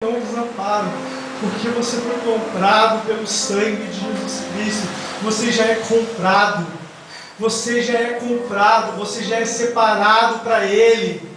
não desamparo, porque você foi comprado pelo sangue de Jesus Cristo. Você já é comprado, você já é comprado, você já é separado para Ele.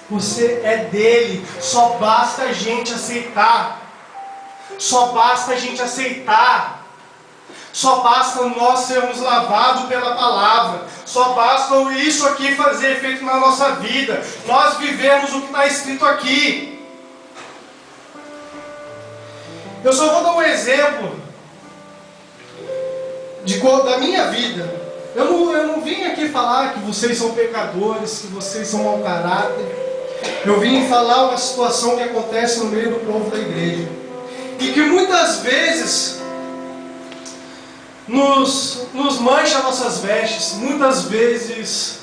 Você é dele. Só basta a gente aceitar. Só basta a gente aceitar. Só basta nós sermos lavados pela palavra. Só basta isso aqui fazer efeito na nossa vida. Nós vivemos o que está escrito aqui. Eu só vou dar um exemplo da minha vida. Eu não vim aqui falar que vocês são pecadores, que vocês são mau caráter. Eu vim falar uma situação que acontece no meio do povo da igreja. E que muitas vezes nos mancha nossas vestes, muitas vezes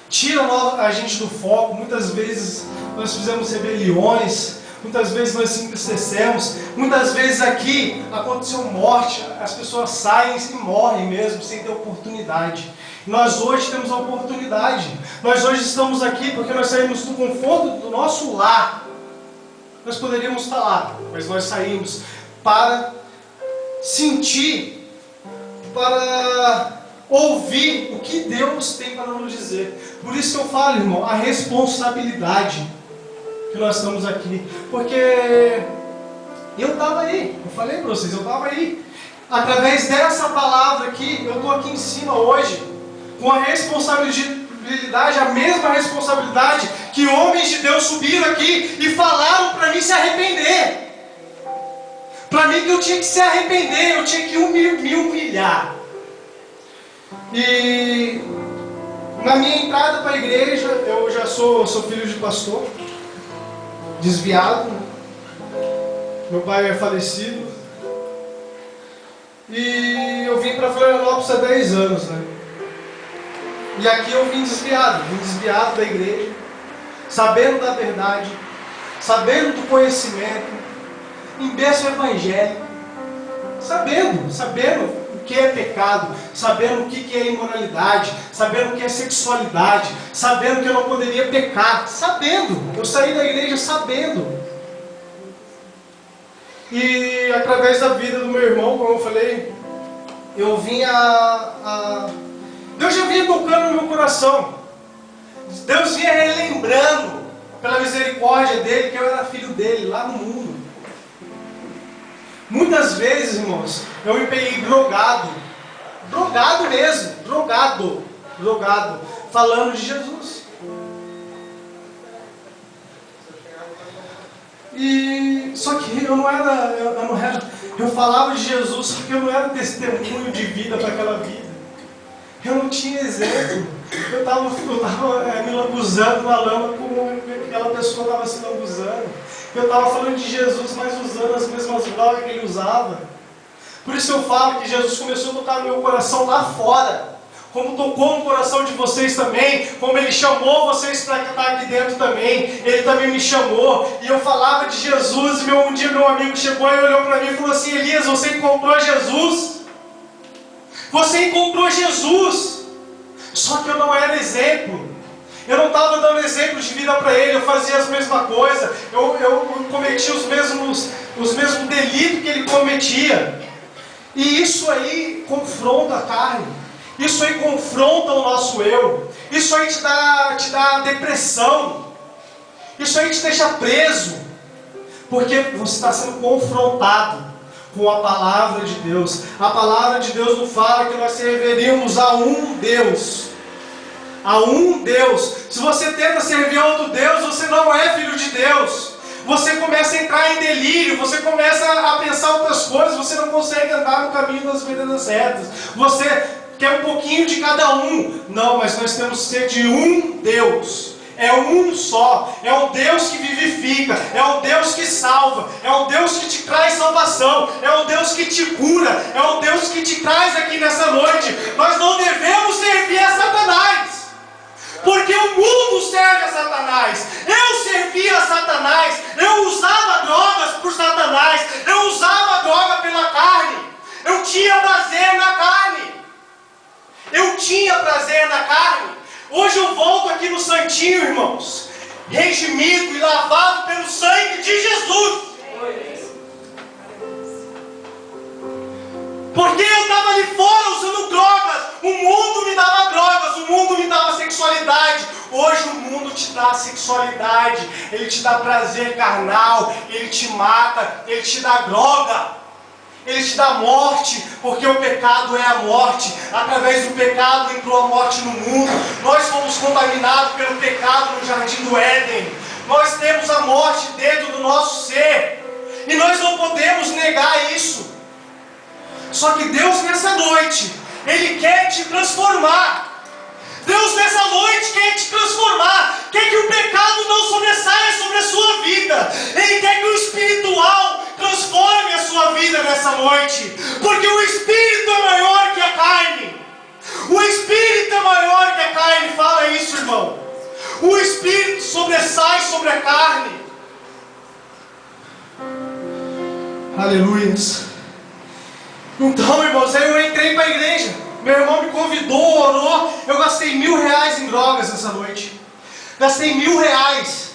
tira a gente do foco, muitas vezes nós fizemos rebeliões, muitas vezes nós se entristecemos, muitas vezes aqui aconteceu morte, as pessoas saem e morrem mesmo, sem ter oportunidade. Nós hoje temos a oportunidade, nós hoje estamos aqui porque nós saímos do conforto do nosso lar. Nós poderíamos falar, mas nós saímos para sentir, para ouvir o que Deus tem para nos dizer. Por isso que eu falo, irmão, a responsabilidade que nós estamos aqui. Porque eu estava aí, eu falei para vocês, eu estava aí. Através dessa palavra aqui, eu estou aqui em cima hoje, com a responsabilidade, a mesma responsabilidade que homens de Deus subiram aqui e falaram para mim se arrepender. Para mim que eu tinha que se arrepender, eu tinha que me humilhar. E na minha entrada para a igreja, eu já sou filho de pastor, desviado, né? Meu pai é falecido. E eu vim para Florianópolis há 10 anos, né? E aqui eu vim desviado da igreja, sabendo da verdade, sabendo do conhecimento, em berço evangélico, sabendo o que é pecado, sabendo o que é imoralidade, sabendo o que é sexualidade, sabendo que eu não poderia pecar, sabendo, eu saí da igreja sabendo. E através da vida do meu irmão, como eu falei, eu vim Deus já vinha tocando no meu coração. Deus vinha relembrando, pela misericórdia dele, que eu era filho dele, lá no mundo. Muitas vezes, irmãos, eu me peguei drogado mesmo, drogado, falando de Jesus. E só que eu falava de Jesus, só que eu não era testemunho de vida para aquela vida. Eu não tinha exemplo. Eu estava me lambuzando na lama como aquela pessoa estava se lambuzando. Eu estava falando de Jesus, mas usando as mesmas drogas que ele usava. Por isso eu falo que Jesus começou a tocar no meu coração lá fora. Como tocou no coração de vocês também. Como Ele chamou vocês para estar aqui dentro também. Ele também me chamou. E eu falava de Jesus. E um dia meu amigo chegou e olhou para mim e falou assim: Elias, você encontrou Jesus? Você encontrou Jesus. Só que eu não era exemplo. Eu não estava dando exemplo de vida para ele. Eu fazia as mesmas coisas. Eu cometia os mesmos delitos que ele cometia. E isso aí confronta a carne. Isso aí confronta o nosso eu. Isso aí te dá depressão. Isso aí te deixa preso. Porque você está sendo confrontado com a palavra de Deus. A palavra de Deus não fala que nós serviríamos a um Deus. A um Deus. Se você tenta servir a outro Deus, você não é filho de Deus. Você começa a entrar em delírio, você começa a pensar outras coisas, você não consegue andar no caminho das veredas certas. Você quer um pouquinho de cada um. Não, mas nós temos que ser de um Deus. É um só, é o Deus que vivifica, é o Deus que salva, é o Deus que te traz salvação, é o Deus que te cura, é o Deus que te traz aqui nessa noite. Nós não devemos servir a Satanás, porque o mundo serve a Satanás. Eu servia a Satanás, eu usava drogas por Satanás, eu usava droga pela carne, eu tinha prazer na carne. Hoje eu volto aqui no Santinho, irmãos. redimido e lavado pelo sangue de Jesus. Porque eu estava ali fora usando drogas, o mundo me dava drogas, o mundo me dava sexualidade. Hoje o mundo te dá sexualidade, ele te dá prazer carnal, ele te mata, ele te dá droga, ele te dá morte, porque o pecado é a morte. Através do pecado entrou a morte no mundo. Nós fomos contaminados pelo pecado no jardim do Éden. Nós temos a morte dentro do nosso ser, e nós não podemos negar isso. Só que Deus nessa noite, Ele quer te transformar. Deus nessa noite quer te transformar. Quer que o pecado não sobressaia sobre a sua vida. Ele quer que o espiritual transforme a sua vida nessa noite. Porque o Espírito é maior que a carne. O Espírito é maior que a carne. Fala isso, irmão. O Espírito sobressai sobre a carne. Aleluias. Então, irmãos, aí eu entrei para a igreja. Meu irmão me convidou, orou. Eu gastei R$1.000 em drogas essa noite. Gastei R$1.000.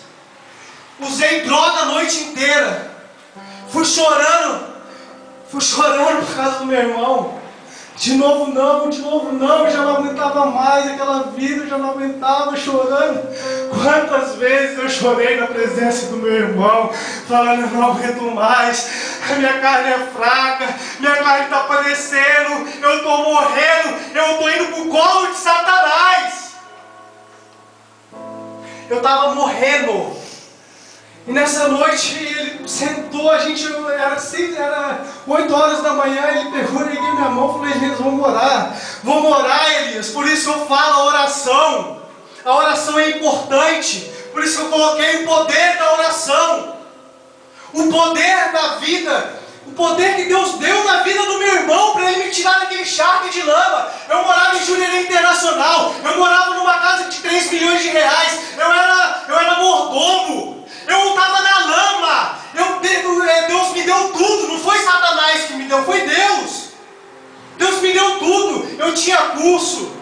Usei droga a noite inteira. Fui chorando por causa do meu irmão. De novo não, eu já não aguentava mais aquela vida, eu já não aguentava, chorando. Quantas vezes eu chorei na presença do meu irmão, falando, eu não aguento mais, a minha carne é fraca, minha carne está padecendo, eu estou morrendo, eu estou indo para o colo de Satanás. Eu estava morrendo. E nessa noite ele sentou, era 8 horas da manhã, ele pegou, neguei minha mão e falou, Elias, vamos orar, Elias. Por isso eu falo a oração é importante, por isso eu coloquei o poder da oração, o poder da vida, o poder que Deus deu na vida do meu irmão, para ele me tirar daquele charque de lama. Eu morava em Jurerê Internacional, eu morava numa casa de 3 milhões de reais, eu era mordomo. Eu estava na lama. Deus me deu tudo. Não foi Satanás que me deu, foi Deus. Deus me deu tudo. Eu tinha curso,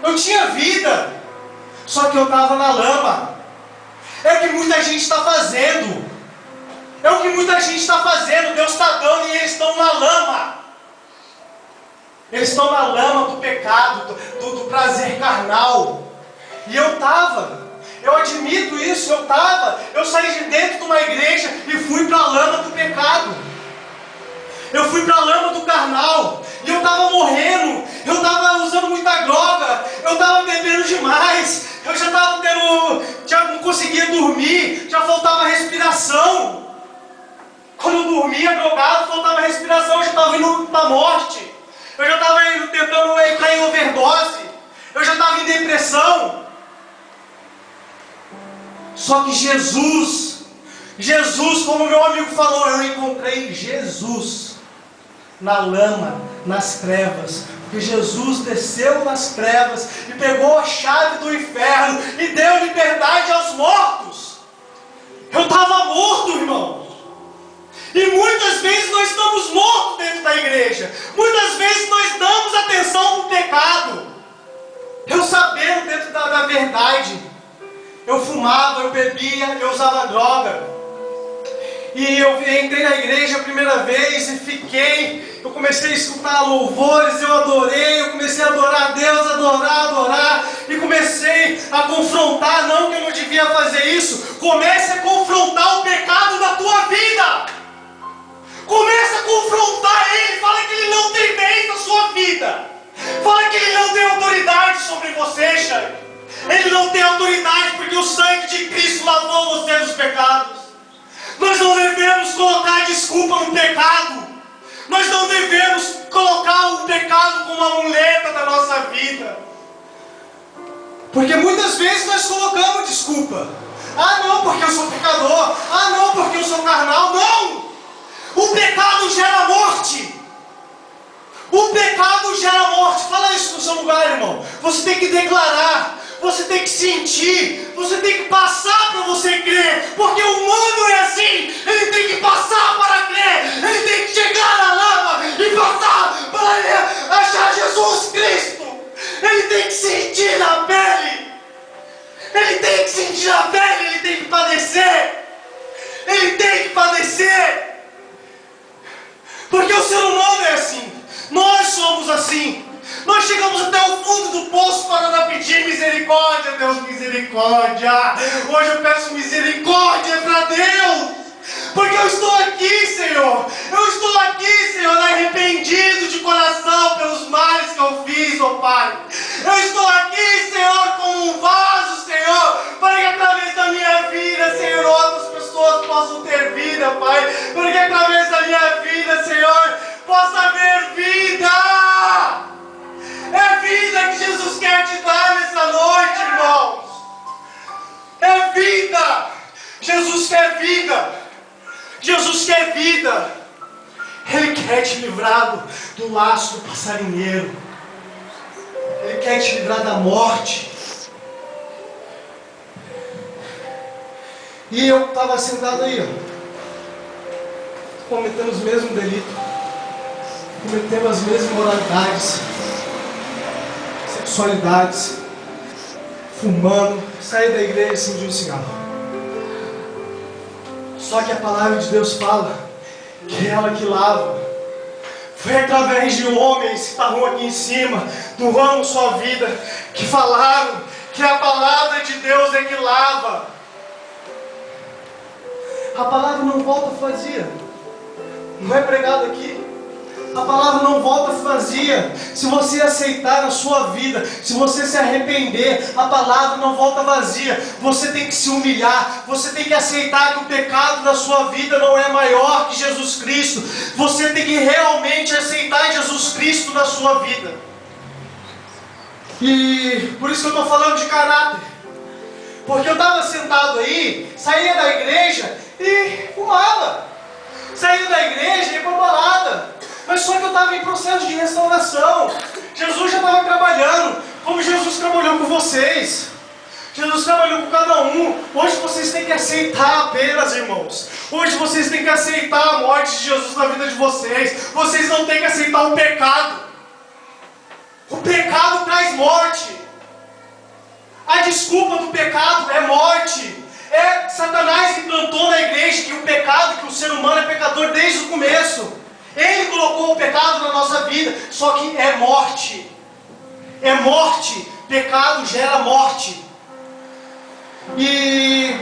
eu tinha vida, só que eu estava na lama. É o que muita gente está fazendo. Deus está dando e eles estão na lama. Eles estão na lama do pecado, do prazer carnal. E eu estava. Eu admito isso, eu saí de dentro de uma igreja e fui para a lama do pecado. Eu fui para a lama do carnal. E eu estava morrendo, eu estava usando muita droga, eu estava bebendo demais, eu já não conseguia dormir, já faltava respiração. Quando eu dormia drogado, faltava respiração, eu já estava indo para a morte. Eu já estava tentando cair em overdose, eu já estava em depressão. Só que Jesus, como meu amigo falou, eu encontrei Jesus na lama, nas trevas. Porque Jesus desceu nas trevas e pegou a chave do inferno e deu liberdade aos mortos. Eu estava morto, irmãos. E muitas vezes nós estamos mortos dentro da igreja. Muitas vezes nós damos atenção para o pecado. Eu sabendo dentro da verdade. Eu fumava, eu bebia, eu usava droga. E eu entrei na igreja a primeira vez e fiquei. Eu comecei a escutar louvores, eu adorei, eu comecei a adorar a Deus, adorar. E comecei a confrontar, não que eu não devia fazer isso. Comece a confrontar o pecado da tua vida. Comece a confrontar ele, fala que ele não tem vez na sua vida. Fala que ele não tem autoridade sobre você, Xande. Ele não tem autoridade porque o sangue de Cristo lavou você dos pecados. Nós não devemos colocar desculpa no pecado. Nós não devemos colocar o pecado como uma muleta da nossa vida. Porque muitas vezes nós colocamos desculpa. Ah não, porque eu sou pecador. Ah não, porque eu sou carnal. Não! O pecado gera morte. O pecado gera morte. Fala isso no seu lugar, irmão. Você tem que declarar. Você tem que sentir, você tem que passar para você crer, porque o mundo é assim, ele tem que passar para crer, ele tem que chegar na lama e passar para achar Jesus Cristo, ele tem que sentir na pele, Ele tem que sentir a pele, ele tem que padecer. Ele tem que padecer. Porque o ser humano é assim. Nós somos assim. Nós chegamos até o fundo do poço para pedir misericórdia. Deus, misericórdia. Hoje eu peço misericórdia para Deus. Porque eu estou aqui, Senhor. Eu estou aqui, Senhor, arrependido de coração pelos males que eu fiz, ó Pai. Eu estou aqui, Senhor, como um vaso, Senhor, para que através da minha vida, Senhor, outras pessoas possam ter vida, Pai. Para que através da minha vida, Senhor, possa haver vida. É vida que Jesus quer te dar nessa noite, irmãos. É vida. Jesus quer vida. Jesus quer vida. Ele quer te livrar do laço do passarinheiro. Ele quer te livrar da morte. E eu estava sentado aí, ó, cometendo os mesmos delitos, cometendo as mesmas moralidades, sexualidades, fumando, saí da igreja e acendi um cigarro. Só que a palavra de Deus fala que é ela que lava. Foi através de homens que estavam aqui em cima, do ramo Sua Vida, que falaram que a palavra de Deus é que lava. A palavra não volta vazia. Não é pregado aqui. A palavra não volta vazia. Se você aceitar na sua vida, se você se arrepender, a palavra não volta vazia. Você tem que se humilhar. Você tem que aceitar que o pecado da sua vida não é maior que Jesus Cristo. Você tem que realmente aceitar Jesus Cristo na sua vida. E por isso que eu estou falando de caráter. Porque eu estava sentado aí, saía da igreja e fumava. Saía da igreja e ia para balada. Mas só que eu estava em processo de restauração. Jesus já estava trabalhando, como Jesus trabalhou com vocês. Jesus trabalhou com cada um. Hoje vocês têm que aceitar apenas, irmãos. Hoje vocês têm que aceitar a morte de Jesus na vida de vocês. Vocês não têm que aceitar o pecado. O pecado traz morte. A desculpa do pecado é morte. É Satanás que plantou na igreja que o pecado, que o ser humano é pecador desde o começo. Ele colocou o pecado na nossa vida, só que é morte. É morte. Pecado gera morte. E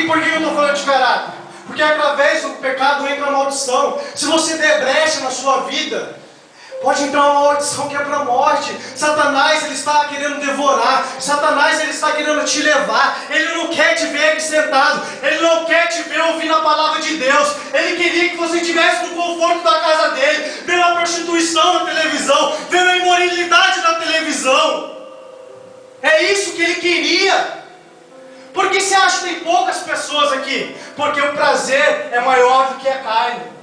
por que eu estou falando de caráter? Porque através do pecado entra a maldição. Se você der brecha na sua vida, pode entrar uma maldição que é para a morte. Satanás, ele está querendo devorar. Satanás, ele está querendo te levar. Ele não quer te ver aqui sentado. Ele não quer te ver ouvindo a palavra de Deus. Ele queria que você estivesse no conforto da casa dele, vendo a prostituição na televisão, vendo a imoralidade na televisão. É isso que ele queria. Por que você acha que tem poucas pessoas aqui? Porque o prazer é maior do que a carne.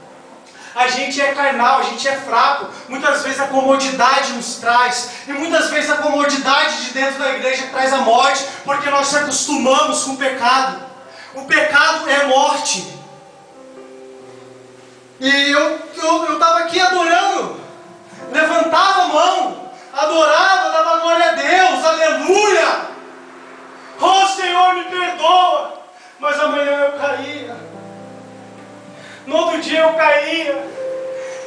A gente é carnal, a gente é fraco. Muitas vezes a comodidade nos traz. E muitas vezes a comodidade de dentro da igreja traz a morte. Porque nós se acostumamos com o pecado. O pecado é morte. E eu estava aqui adorando. Levantava a mão. Adorava, dava glória a Deus. Aleluia. Oh Senhor, me perdoa. Mas amanhã eu caía. No outro dia eu caía.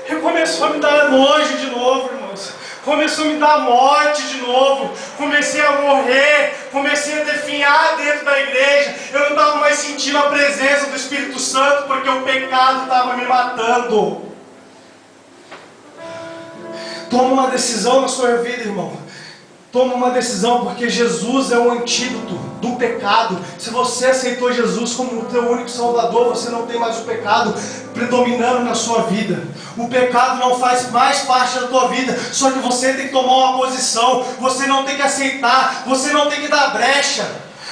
E começou a me dar nojo de novo, irmãos. Começou a me dar morte de novo. Comecei a morrer. Comecei a definhar dentro da igreja. Eu não estava mais sentindo a presença do Espírito Santo, porque o pecado estava me matando. Toma uma decisão na sua vida, irmão. Toma uma decisão, porque Jesus é o antídoto do pecado. Se você aceitou Jesus como o teu único Salvador, você não tem mais o pecado predominando na sua vida. O pecado não faz mais parte da tua vida. Só que você tem que tomar uma posição. Você não tem que aceitar. Você não tem que dar brecha.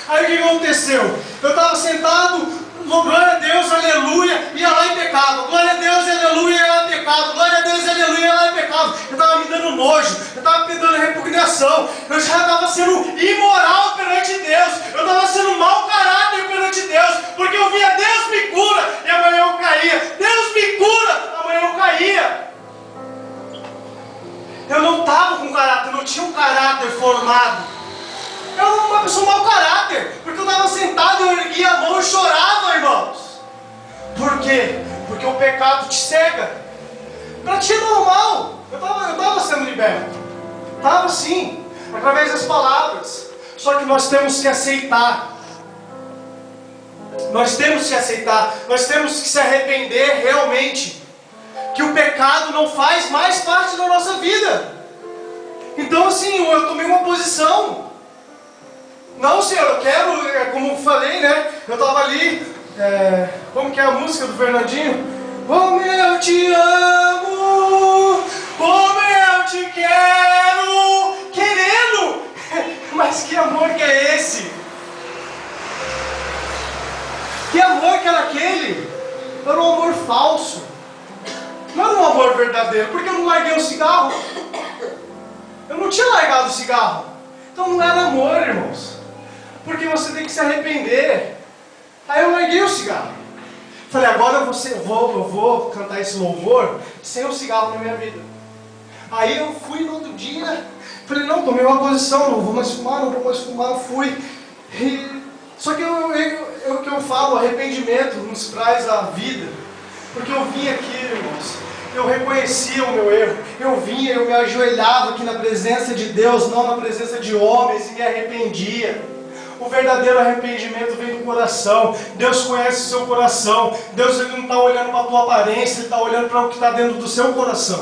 Aí o que aconteceu? Eu estava sentado, glória a Deus, aleluia, ia lá e pecava. Glória a Deus, aleluia, ia lá e pecava. Glória a Deus, aleluia, ia lá e pecava. Eu estava me dando nojo, eu estava me dando repugnação. Eu já estava sendo imoral perante Deus. Eu estava sendo mau caráter perante Deus. Porque eu via, Deus me cura, e amanhã eu caía. Deus me cura, amanhã eu caía. Eu não estava com caráter, eu não tinha um caráter formado. Eu era uma pessoa mau caráter. quê? Porque o pecado te cega. Para ti é normal. Eu tava sendo liberto. Estava sim, através das palavras. Só que nós temos que aceitar. Nós temos que aceitar. Nós temos que se arrepender realmente. Que o pecado não faz mais parte da nossa vida. Então assim, eu tomei uma posição. Não, Senhor, eu quero, como eu falei, né? Eu estava ali, como que é a música do Fernandinho? Como eu te amo, como eu te quero, querendo. Mas que amor que é esse? Que amor que era aquele? Era um amor falso. Não era um amor verdadeiro, porque eu não larguei o cigarro. Eu não tinha largado o cigarro. Então não era amor, irmãos. Porque você tem que se arrepender. Aí eu larguei o cigarro. Falei, agora eu vou cantar esse louvor sem o cigarro na minha vida. Aí eu fui no outro dia. Falei, não, tomei uma posição, não vou mais fumar, fui. Só que o que eu falo, arrependimento nos traz a vida. Porque eu vim aqui, irmãos, eu reconhecia o meu erro. Eu vinha, eu me ajoelhava aqui na presença de Deus, não na presença de homens, e me arrependia. O verdadeiro arrependimento vem do coração. Deus conhece o seu coração. Deus ele não está olhando para a tua aparência, Ele está olhando para o que está dentro do seu coração.